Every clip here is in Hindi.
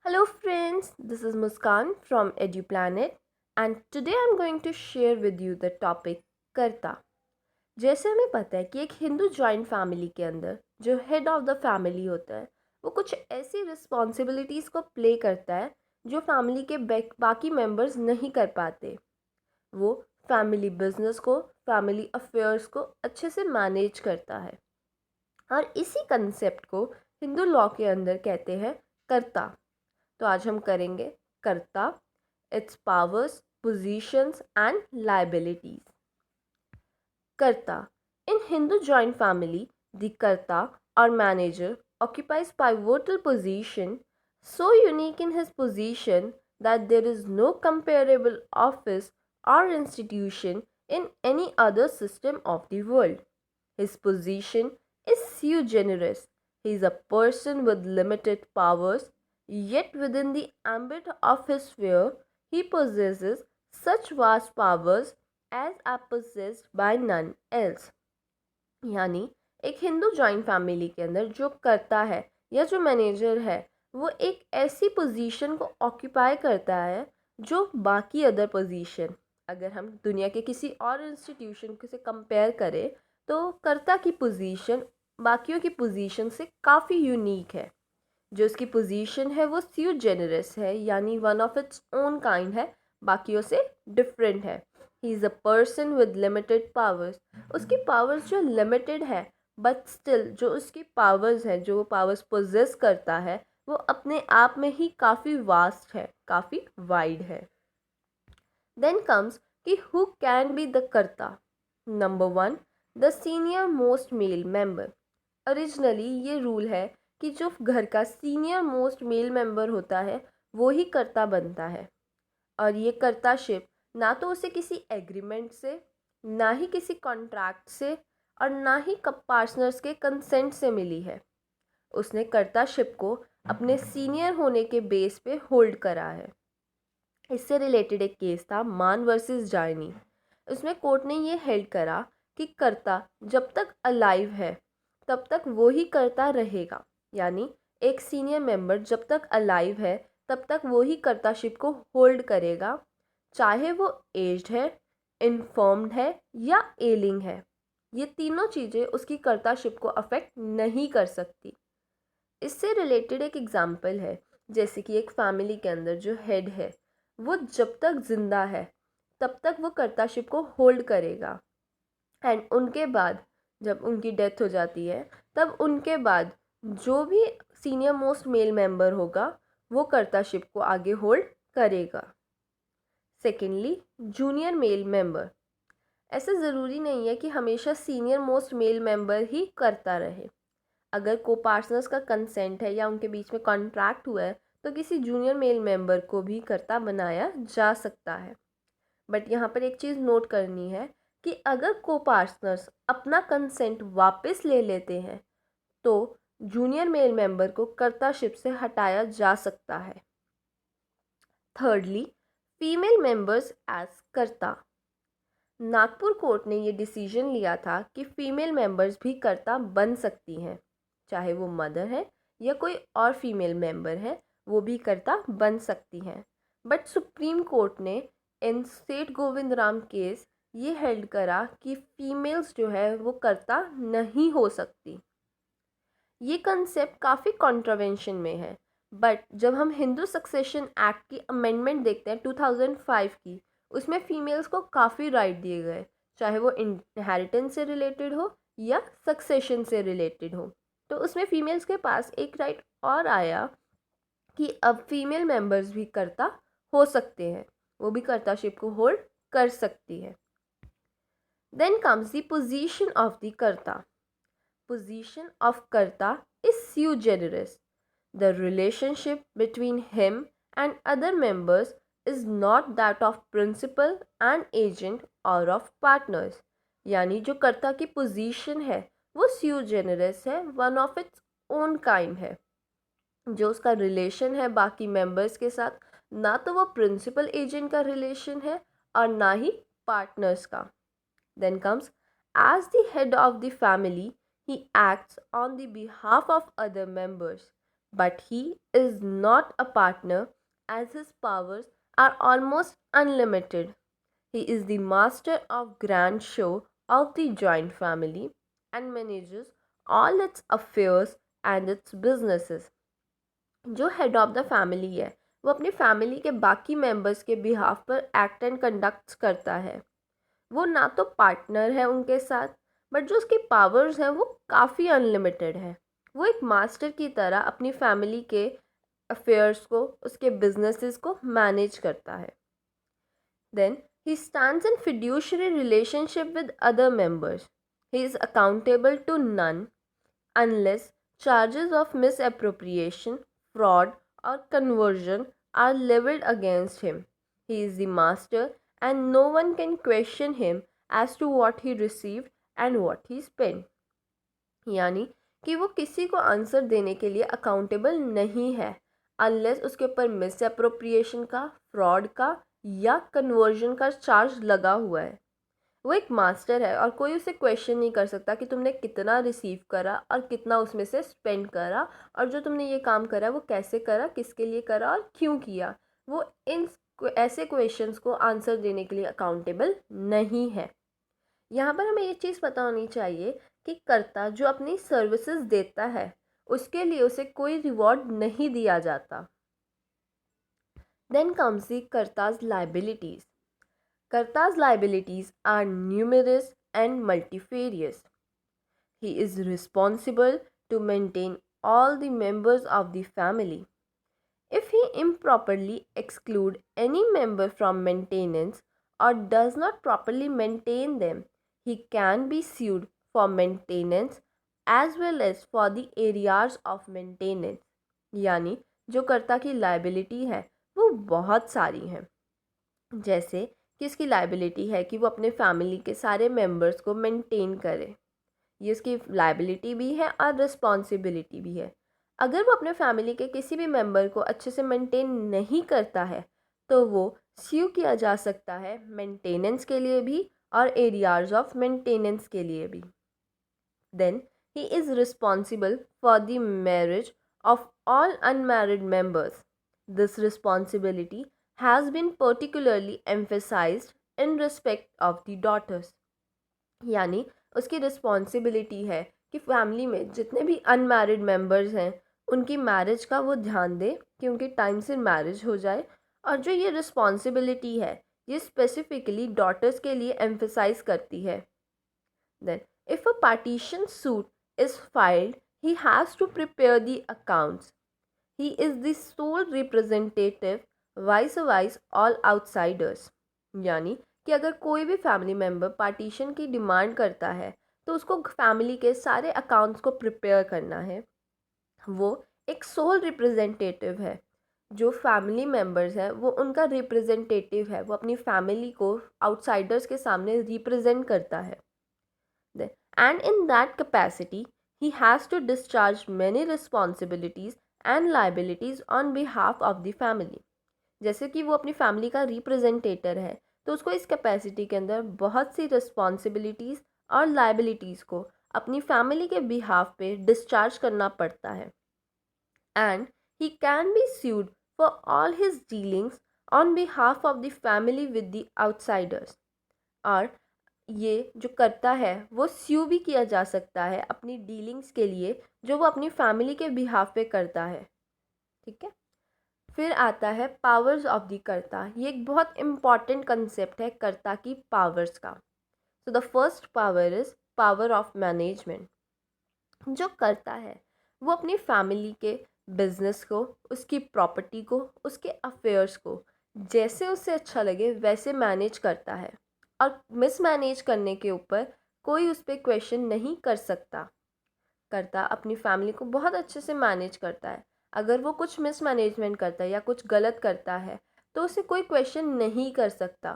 Hello friends, this is Muskan from EduPlanet and today I'm going to share with you the topic कर्ता। जैसे हमें पता है कि एक हिंदू जॉइंट फैमिली के अंदर जो हेड ऑफ द फैमिली होता है वो कुछ ऐसी रिस्पॉन्सिबिलिटीज़ को प्ले करता है जो फैमिली के बाकी मेंबर्स नहीं कर पाते। वो फैमिली बिजनेस को, फैमिली अफेयर्स को अच्छे से मैनेज करता है और इसी कंसेप्ट को हिंदू लॉ के अंदर कहते हैं कर्ता। तो आज हम करेंगे कर्ता, its powers, positions and liabilities. कर्ता इन हिंदू जॉइंट फैमिली, द कर्ता और manager occupies pivotal position, so unique in his position that there is no comparable office or institution in any other system of the world. His position is sui generis. He is a person with limited powers, yet within the ambit of his sphere, he possesses such vast powers as are possessed by none else. यानी एक हिंदू जॉइंट फैमिली के अंदर जो करता है या जो मैनेजर है वो एक ऐसी पोजीशन को ऑक्यूपाई करता है जो बाकी अदर पोजीशन, अगर हम दुनिया के किसी और इंस्टीट्यूशन से कंपेयर करें तो कर्ता की पोजीशन बाकियों की पोजीशन से काफ़ी यूनिक है। जो उसकी पोजीशन है वो स्यू जेनरस है, यानी one of its own kind है, बाकियों से डिफरेंट है। He is a person with limited powers. उसकी पावर्स जो लिमिटेड है बट स्टिल जो उसकी पावर्स है, जो वो पावर्स पोजेस करता है वो अपने आप में ही काफ़ी वास्ट है, काफ़ी वाइड है। देन कम्स कि हु कैन बी द कर्ता। Number one, the senior most male member. Originally ये रूल है कि जो घर का सीनियर मोस्ट मेल मेंबर होता है वो ही कर्ता बनता है, और ये कर्ताशिप ना तो उसे किसी एग्रीमेंट से, ना ही किसी कॉन्ट्रैक्ट से और ना ही कब पार्टनर्स के कंसेंट से मिली है। उसने कर्ताशिप को अपने सीनियर होने के बेस पे होल्ड करा है। इससे रिलेटेड एक केस था मान वर्सेस जायनी। उसमें कोर्ट ने ये हेल्ड करा कि कर्ता जब तक अलाइव है तब तक वो ही कर्ता रहेगा, यानी एक सीनियर मेंबर जब तक अलाइव है तब तक वो ही कर्ताशिप को होल्ड करेगा, चाहे वो एज्ड है, इन्फॉर्म्ड है या एलिंग है। ये तीनों चीज़ें उसकी कर्ताशिप को अफेक्ट नहीं कर सकती। इससे रिलेटेड एक एग्जाम्पल है, जैसे कि एक फैमिली के अंदर जो हेड है वो जब तक जिंदा है तब तक वो कर्ताशिप को होल्ड करेगा, एंड उनके बाद जब उनकी डेथ हो जाती है तब उनके बाद जो भी सीनियर मोस्ट मेल मेंबर होगा वो कर्ताशिप को आगे होल्ड करेगा। Secondly, junior male member. ऐसा ज़रूरी नहीं है कि हमेशा सीनियर मोस्ट मेल मेंबर ही करता रहे। अगर को पार्टनर्स का कंसेंट है या उनके बीच में कॉन्ट्रैक्ट हुआ है तो किसी जूनियर मेल मेंबर को भी कर्ता बनाया जा सकता है। बट यहाँ पर एक चीज़ नोट करनी है कि अगर को पार्टनर्स अपना कंसेंट वापस ले लेते हैं तो जूनियर मेल मेंबर को कर्ताशिप से हटाया जा सकता है। थर्डली, फीमेल मेंबर्स एज कर्ता। नागपुर कोर्ट ने ये डिसीजन लिया था कि फीमेल मेंबर्स भी कर्ता बन सकती हैं, चाहे वो मदर है या कोई और फीमेल मेंबर है वो भी कर्ता बन सकती हैं। बट सुप्रीम कोर्ट ने इन स्टेट गोविंद राम केस ये हेल्ड करा कि फीमेल्स जो है वो कर्ता नहीं हो सकती। ये कंसेप्ट काफ़ी कॉन्ट्रवेंशन में है, बट जब हम हिंदू सक्सेशन एक्ट की अमेंडमेंट देखते हैं 2005 की, उसमें फीमेल्स को काफ़ी राइट दिए गए, चाहे वो इनहेरिटेंस से रिलेटेड हो या सक्सेशन से रिलेटेड हो। तो उसमें फीमेल्स के पास एक राइट और आया कि अब फीमेल मेंबर्स भी कर्ता हो सकते हैं, वो भी कर्ताशिप को होल्ड कर सकती है। Then comes the position of the karta. Position of Karta is sui generis. The relationship between him and other members is not that of principal and agent or of partners. यानी जो कर्ता की पोजीशन है वो sui generis है, one of its own kind है। जो उसका रिलेशन है बाकी मेंबर्स के साथ, ना तो वो प्रिंसिपल एजेंट का रिलेशन है और ना ही पार्टनर्स का। Then comes, as the head of the family, he acts on the behalf of other members, but he is not a partner as his powers are almost unlimited. He is the master of grand show of the joint family and manages all its affairs and its businesses. जो हेड ऑफ द फैमिली है वो अपनी फैमिली के बाकी मेंबर्स के बिहाफ पर एक्ट एंड कंडक्ट्स करता है। वो ना तो पार्टनर है उनके साथ, बट जो उसकी पावर्स हैं वो काफ़ी अनलिमिटेड है। वो एक मास्टर की तरह अपनी फैमिली के अफेयर्स को, उसके बिजनेसेस को मैनेज करता है। Then he stands in fiduciary relationship with other members. He is accountable to none unless charges of misappropriation, fraud, or conversion are leveled against him. He is the master, and no one can question him as to what he received and what he spent. यानी कि वो किसी को आंसर देने के लिए अकाउंटेबल नहीं है अनलेस उसके ऊपर मिस अप्रोप्रिएशन का, फ्रॉड का या कन्वर्जन का चार्ज लगा हुआ है। वो एक मास्टर है और कोई उसे क्वेश्चन नहीं कर सकता कि तुमने कितना रिसीव करा और कितना उसमें से स्पेंड करा, और जो तुमने ये काम करा वो कैसे करा, किसके लिए करा और क्यों किया। वो इन ऐसे क्वेश्चंस को आंसर देने के लिए अकाउंटेबल नहीं है। यहाँ पर हमें ये चीज़ पता होनी चाहिए कि कर्ता जो अपनी सर्विसेज देता है उसके लिए उसे कोई रिवॉर्ड नहीं दिया जाता। Then comes the Karta's liabilities. Karta's liabilities are numerous and multifarious. He is responsible to maintain all the members of the family. If he improperly exclude any member from maintenance or does not properly maintain them, he can be sued for maintenance as well as for the areas of maintenance. यानी जो कर्ता की लाइबिलिटी है वो बहुत सारी हैं। जैसे कि इसकी लाइबिलिटी है कि वो अपने फैमिली के सारे मेंबर्स को मेंटेन करे। ये इसकी लाइबिलिटी भी है और रिस्पॉन्सिबिलिटी भी है। अगर वो अपने फैमिली के किसी भी मेंबर को अच्छे से मेंटेन नहीं करता है तो वो स्यू किया जा सकता है मेंटेनेंस के लिए भी और एरियाज ऑफ मेंटेनेंस के लिए भी। Then he is responsible for the marriage of all unmarried members. This responsibility has been particularly emphasized in respect of the daughters. यानी उसकी रिस्पॉन्सिबिलिटी है कि फैमिली में जितने भी अनमैरिड मेंबर्स हैं उनकी मैरिज का वो ध्यान दे कि उनकी टाइम से मैरिज हो जाए। और जो ये रिस्पॉन्सिबिलिटी है ये स्पेसिफिकली डॉटर्स के लिए एम्फेसाइज करती है। Then if a partition suit is filed he has to prepare the accounts. He is the sole representative vice all outsiders. यानी कि अगर कोई भी फैमिली मेम्बर पार्टीशन की डिमांड करता है तो उसको फैमिली के सारे अकाउंट्स को प्रिपेयर करना है। वो एक सोल रिप्रेजेंटेटिव है। जो फैमिली मेम्बर्स हैं वो उनका रिप्रेजेंटेटिव है, वो अपनी फैमिली को आउटसाइडर्स के सामने रिप्रेजेंट करता है। And in that capacity he has to discharge many responsibilities and liabilities on behalf of the family. जैसे कि वो अपनी फैमिली का रिप्रेजेंटेटर है तो उसको इस कैपेसिटी के अंदर बहुत सी रिस्पॉन्सिबिलिटीज़ और लाइबिलिटीज़ को अपनी फैमिली के बिहाफ पे डिस्चार्ज करना पड़ता है। And he can be sued for all his dealings on behalf of the family with the outsiders. और ये जो करता है वो स्यू भी किया जा सकता है अपनी डीलिंग्स के लिए जो वो अपनी फैमिली के बिहाफ पे करता है। ठीक है, फिर आता है पावर्स ऑफ द कर्ता। ये एक बहुत इम्पॉर्टेंट कंसेप्ट है कर्ता की पावर्स का। So the first power is power of management. जो कर्ता है वो अपनी फैमिली के बिजनेस को, उसकी प्रॉपर्टी को, उसके अफेयर्स को जैसे उसे अच्छा लगे वैसे मैनेज करता है और मिसमैनेज करने के ऊपर कोई उस पर क्वेश्चन नहीं कर सकता। कर्ता अपनी फैमिली को बहुत अच्छे से मैनेज करता है। अगर वो कुछ मिसमैनेजमेंट करता है या कुछ गलत करता है तो उसे कोई क्वेश्चन नहीं कर सकता।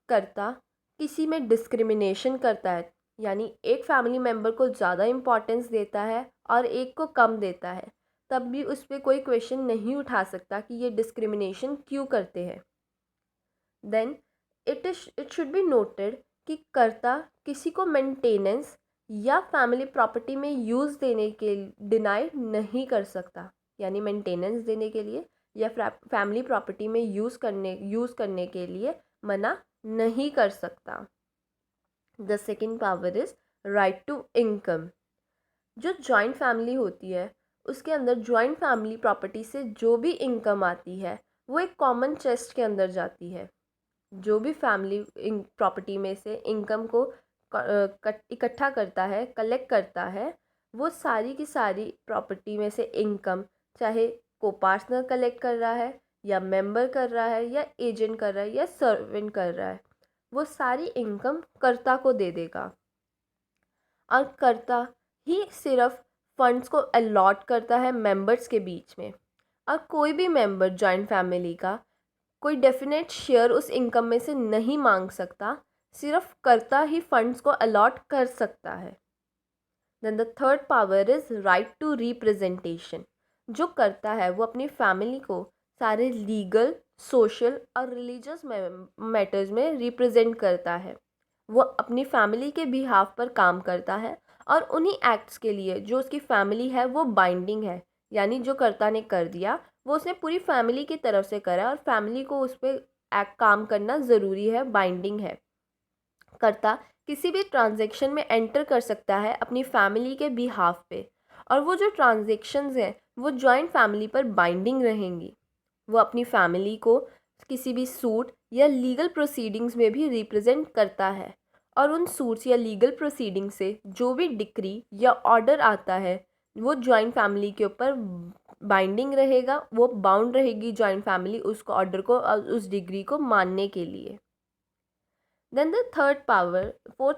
कर्ता किसी में डिस्क्रिमिनेशन करता है, यानी एक फैमिली मेम्बर को ज़्यादा इम्पोर्टेंस देता है और एक को कम देता है, तब भी उस पर कोई क्वेश्चन नहीं उठा सकता कि ये डिस्क्रिमिनेशन क्यों करते हैं। Then it should be noted कि कर्ता किसी को मेंटेनेंस या फैमिली प्रॉपर्टी में यूज़ देने के डिनाई नहीं कर सकता, यानी मेंटेनेंस देने के लिए या फैमिली प्रॉपर्टी में यूज़ करने के लिए मना नहीं कर सकता। The second power is right to income. जो जॉइंट फैमिली होती है उसके अंदर जॉइंट फैमिली प्रॉपर्टी से जो भी इनकम आती है वो एक कॉमन चेस्ट के अंदर जाती है। जो भी फैमिली प्रॉपर्टी में से इनकम को इकट्ठा करता है, कलेक्ट करता है, वो सारी की सारी प्रॉपर्टी में से इनकम, चाहे को पार्टनर कलेक्ट कर रहा है या मेंबर कर रहा है या एजेंट कर रहा है या सर्वेंट कर रहा है, वो सारी इनकम कर्ता को दे देगा। और कर्ता ही सिर्फ फंड्स को अलॉट करता है मेंबर्स के बीच में, और कोई भी मेंबर जॉइंट फैमिली का कोई डेफिनेट शेयर उस इनकम में से नहीं मांग सकता, सिर्फ कर्ता ही फंड्स को अलॉट कर सकता है। Then the third power is right to representation. जो करता है वो अपनी फैमिली को सारे लीगल, सोशल और रिलीजियस मैटर्स में रिप्रेजेंट करता है। वो अपनी फैमिली के बिहाफ पर काम करता है और उन्हीं एक्ट्स के लिए जो उसकी फैमिली है वो बाइंडिंग है, यानी जो कर्ता ने कर दिया वो उसने पूरी फैमिली की तरफ से करा और फैमिली को उस पर काम करना ज़रूरी है, बाइंडिंग है। कर्ता किसी भी ट्रांजैक्शन में एंटर कर सकता है अपनी फैमिली के बिहाफ पे, और वो जो ट्रांजैक्शंस हैं वो जॉइंट फैमिली पर बाइंडिंग रहेंगी। वो अपनी फैमिली को किसी भी सूट या लीगल प्रोसीडिंग्स में भी रिप्रेजेंट करता है, और उन सूट्स या लीगल प्रोसीडिंग से जो भी डिक्री या ऑर्डर आता है वो जॉइंट फैमिली के ऊपर बाइंडिंग रहेगा, वो बाउंड रहेगी जॉइंट फैमिली उस ऑर्डर को और उस डिग्री को मानने के लिए। Then the fourth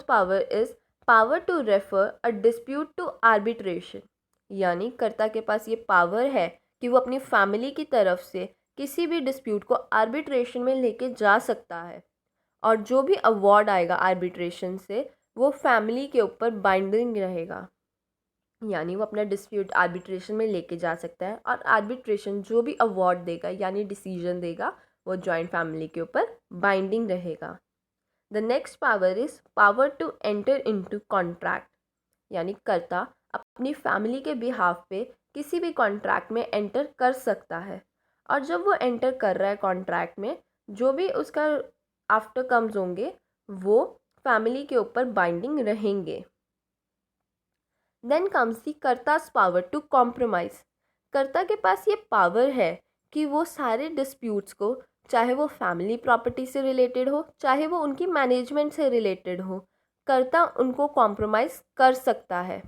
power is power to refer a dispute to arbitration। यानी कर्ता के पास ये पावर है कि वो अपनी फैमिली की तरफ से किसी भी डिस्प्यूट को आर्बिट्रेशन में लेके जा सकता है, और जो भी अवार्ड आएगा आर्बिट्रेशन से वो फैमिली के ऊपर बाइंडिंग रहेगा। यानी वो अपना डिस्प्यूट आर्बिट्रेशन में लेके जा सकता है, और आर्बिट्रेशन जो भी अवार्ड देगा यानी डिसीजन देगा वो जॉइंट फैमिली के ऊपर बाइंडिंग रहेगा। The next power is power to enter into contract. यानी कर्ता अपनी फैमिली के बिहाफ पे किसी भी कॉन्ट्रैक्ट में एंटर कर सकता है, और जब वो एंटर कर रहा है कॉन्ट्रैक्ट में जो भी उसका आफ्टर कम्स होंगे वो फैमिली के ऊपर बाइंडिंग रहेंगे। Then comes the Karta's power to compromise. Karta के पास ये पावर है कि वो सारे डिस्प्यूट्स को, चाहे वो फैमिली प्रॉपर्टी से रिलेटेड हो चाहे वो उनकी मैनेजमेंट से रिलेटेड हो, कर्ता उनको कॉम्प्रोमाइज़ कर सकता है।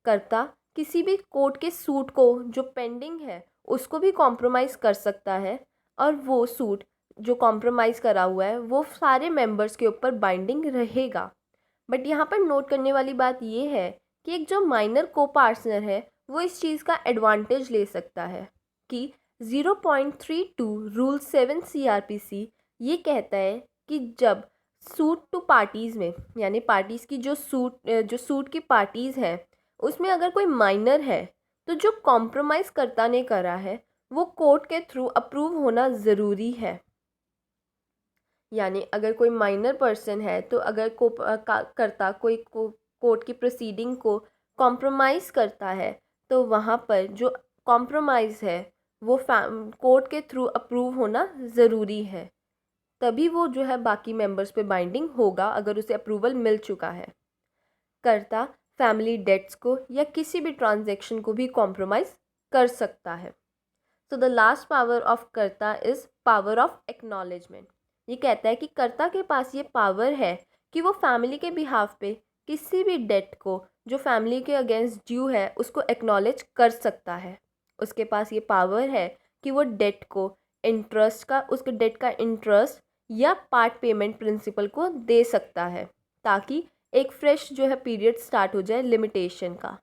कर्ता किसी भी कोर्ट के सूट को जो पेंडिंग है उसको भी कॉम्प्रोमाइज़ कर सकता है, और वो सूट जो कॉम्प्रोमाइज़ करा हुआ है वो सारे मेंबर्स के ऊपर बाइंडिंग रहेगा। बट यहाँ पर नोट करने वाली बात ये है कि एक जो माइनर को पार्टनर है वो इस चीज़ का एडवांटेज ले सकता है कि 0.32 रूल 7 CRPC ये कहता है कि जब सूट टू पार्टीज़ में, यानी पार्टीज़ की जो सूट की पार्टीज़ हैं उसमें अगर कोई माइनर है तो जो कॉम्प्रोमाइज़ कर्ता ने करा है वो कोर्ट के थ्रू अप्रूव होना ज़रूरी है। यानी अगर कोई माइनर पर्सन है तो अगर करता कोई कोर्ट की प्रोसीडिंग को कॉम्प्रोमाइज़ करता है तो वहाँ पर जो कॉम्प्रोमाइज़ है वो कोर्ट के थ्रू अप्रूव होना ज़रूरी है, तभी वो जो है बाकी मेंबर्स पे बाइंडिंग होगा अगर उसे अप्रूवल मिल चुका है। कर्ता फैमिली डेट्स को या किसी भी ट्रांजैक्शन को भी कॉम्प्रोमाइज़ कर सकता है। So the last power of कर्ता इज़ पावर ऑफ एक्नॉलेजमेंट। ये कहता है कि कर्ता के पास ये पावर है कि वो फैमिली के बिहाफ पे किसी भी डेट को जो फैमिली के अगेंस्ट ड्यू है उसको एक्नॉलेज कर सकता है। उसके पास ये पावर है कि वो डेट को उसके डेट का इंटरेस्ट या पार्ट पेमेंट प्रिंसिपल को दे सकता है, ताकि एक फ्रेश जो है पीरियड स्टार्ट हो जाए लिमिटेशन का।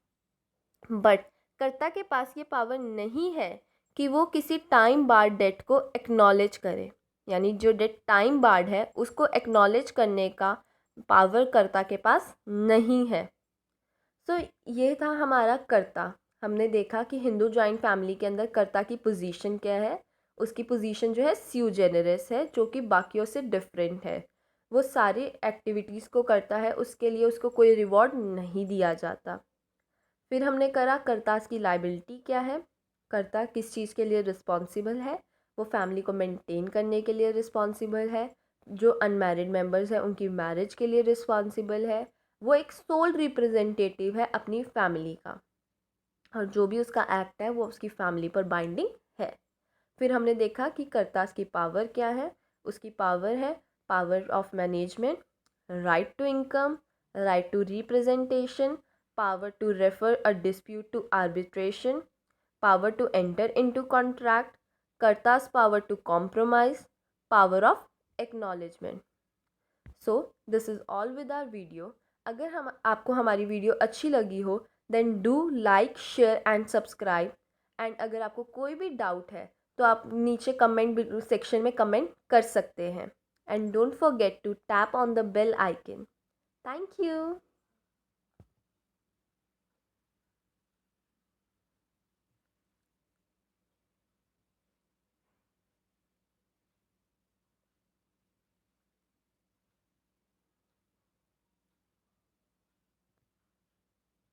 बट कर्ता के पास ये पावर नहीं है कि वो किसी टाइम बार्ड डेट को एक्नॉलेज करे, यानी जो डेट टाइम बार्ड है उसको एक्नॉलेज करने का पावर कर्ता के पास नहीं है। सो ये था हमारा कर्ता। हमने देखा कि हिंदू जॉइंट फैमिली के अंदर कर्ता की पोजीशन क्या है। उसकी पोजीशन जो है स्यू जेनरस है, जो कि बाकियों से डिफरेंट है। वो सारी एक्टिविटीज़ को करता है, उसके लिए उसको कोई रिवॉर्ड नहीं दिया जाता। फिर हमने करा कर्तास की लाइबिलिटी क्या है। कर्ता किस चीज़ के लिए रिस्पॉन्सिबल है, वो फैमिली को मेंटेन करने के लिए रिस्पॉन्सिबल है, जो अनमैरिड मेंबर्स हैं उनकी मैरिज के लिए रिस्पॉन्सिबल है, वो एक सोल रिप्रेजेंटेटिव है अपनी फैमिली का, और जो भी उसका एक्ट है वो उसकी फैमिली पर बाइंडिंग है। फिर हमने देखा कि कर्तास की पावर क्या है। उसकी पावर है power of management, right to income, right to representation, power to refer a dispute to arbitration, power to enter into contract, कर्ता's power to compromise, power of acknowledgement. So this is all with our video. अगर हम आपको हमारी वीडियो अच्छी लगी हो then do like, share and subscribe. And अगर आपको कोई भी डाउट है तो आप नीचे कमेंट सेक्शन में कमेंट कर सकते हैं. And don't forget to tap on the bell icon. Thank you.